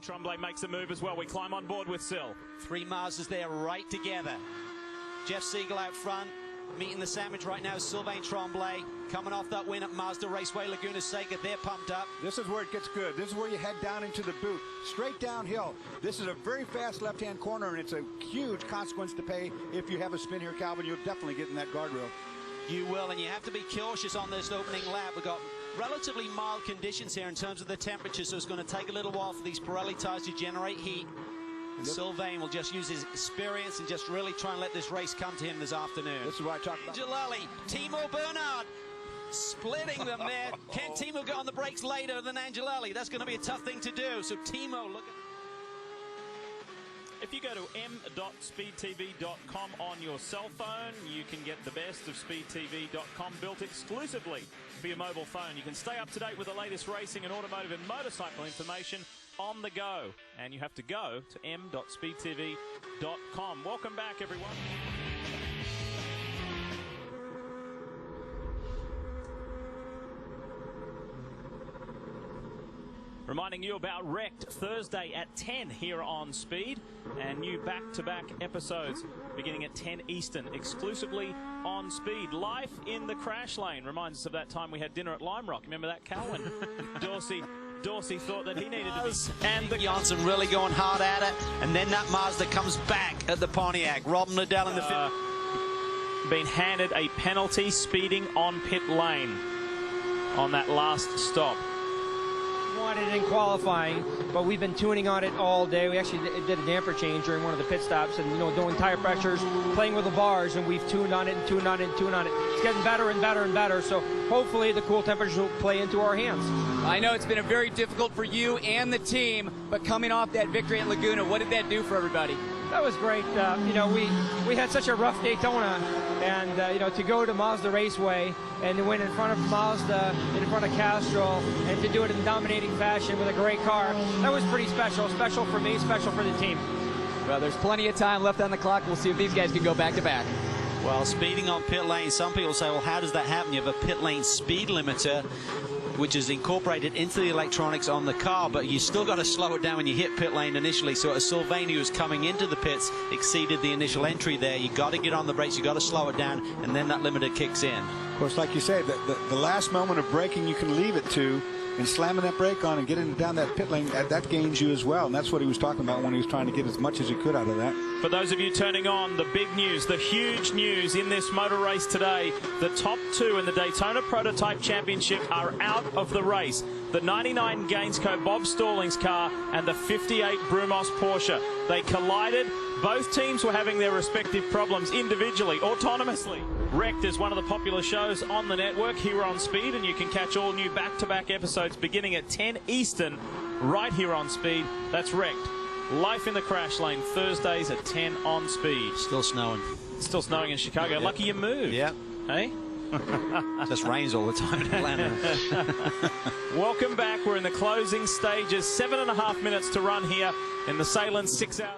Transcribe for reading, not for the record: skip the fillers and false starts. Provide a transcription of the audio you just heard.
Tremblay makes a move as well. We climb on board with Sil. 3 Mazdas there right together. Jeff Siegel out front, meeting the sandwich right now. Sylvain Tremblay coming off that win at Mazda Raceway, Laguna Seca. They're pumped up. This is where it gets good. This is where you head down into the boot, straight downhill. This is a very fast left-hand corner, and it's a huge consequence to pay. If you have a spin here, Calvin, you'll definitely get in that guardrail. You will, and you have to be cautious on this opening lap. We've got relatively mild conditions here in terms of the temperature, so it's going to take a little while for these Pirelli tires to generate heat. And Sylvain will just use his experience and just really try and let this race come to him this afternoon. This is what I talked about. Angelelli, Timo Bernhard splitting them there. Can Timo get on the brakes later than Angelelli? That's going to be a tough thing to do. So Timo, look at... If you go to m.speedtv.com on your cell phone, you can get the best of speedtv.com built exclusively for your mobile phone. You can stay up to date with the latest racing and automotive and motorcycle information on the go. And you have to go to m.speedtv.com. Welcome back, everyone. Reminding you about Wrecked Thursday at 10 here on Speed, and new back-to-back episodes beginning at 10 Eastern, exclusively on Speed. Life in the crash lane reminds us of that time we had dinner at Lime Rock. Remember that, Cal? When Dorsey thought that he needed to be... And the Janssen really going hard at it, and then that Mazda comes back at the Pontiac. Rob Liddell in the fifth. Been handed a penalty speeding on pit lane on that last stop. Wanted in qualifying, but we've been tuning on it all day. We actually did a damper change during one of the pit stops, and doing tire pressures, playing with the bars, and we've tuned on it and tuned on it and tuned on it. It's getting better and better and better, so hopefully the cool temperatures will play into our hands. I know it's been a very difficult for you and the team, but coming off that victory at Laguna, what did that do for everybody? That was great. We had such a rough Daytona, and to go to Mazda Raceway and to win in front of Mazda, in front of Castrol, and to do it in dominating fashion with a great car, that was pretty special. Special for me, special for the team. Well, there's plenty of time left on the clock. We'll see if these guys can go back to back. Well, speeding on pit lane, some people say, well, how does that happen? You have a pit lane speed limiter, which is incorporated into the electronics on the car, but you still got to slow it down when you hit pit lane initially. So as Sylvain, who was coming into the pits, exceeded the initial entry there, you got to get on the brakes, you got to slow it down, and then that limiter kicks in. Of course, like you say, the last moment of braking you can leave it to, and slamming that brake on and getting down that pit lane, that gains you as well. And that's what he was talking about when he was trying to get as much as he could out of that. For those of you turning on, the big news, the huge news in this motor race today, the top 2 in the Daytona Prototype Championship are out of the race. The 99 Gainsco Bob Stallings car and the 58 Brumos Porsche. They collided. Both teams were having their respective problems individually, autonomously. Wrecked is one of the popular shows on the network here on Speed, and you can catch all new back-to-back episodes beginning at 10 Eastern right here on Speed. That's Wrecked. Life in the crash lane, Thursdays at 10 on Speed. Still snowing. Still snowing in Chicago. Yep. Lucky you moved. Yeah. Hey? It just rains all the time in Atlanta. Welcome back. We're in the closing stages. 7.5 minutes to run here in the Salem 6 hours.